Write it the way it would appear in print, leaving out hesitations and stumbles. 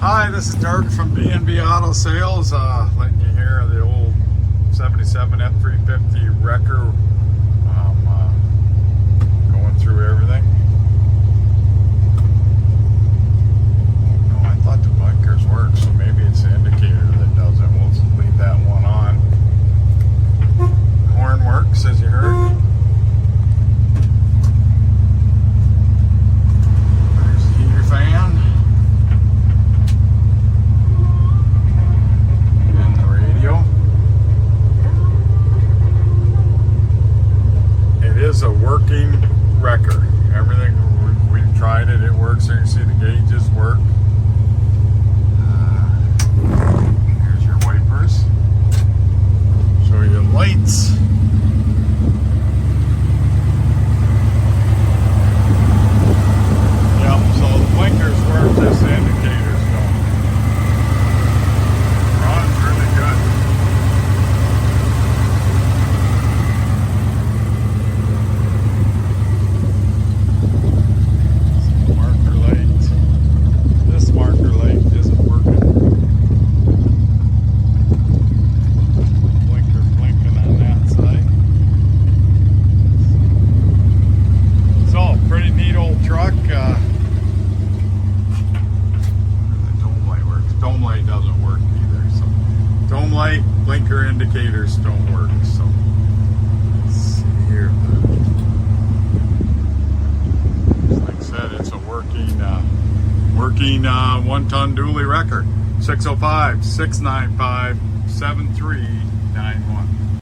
Hi, this is Dirk from B&B Auto Sales, letting you hear the old 77 F350 wrecker. Going through everything. Oh, I thought the blinkers worked, so maybe it's the indicator that doesn't. We'll leave that one on. Horn works, as you heard. There's the heater fan. Is a working wrecker. Everything we've tried it works. There you see the gauges work. Here's your wipers. Show you lights. Yep, so the blinkers work, just the indicators don't. Runs really good. Truck. The dome light works. Dome light doesn't work either. So dome light, blinker indicators don't work. So let's see here. Like I said, it's a working 1-ton dually wrecker. 605-695-7391.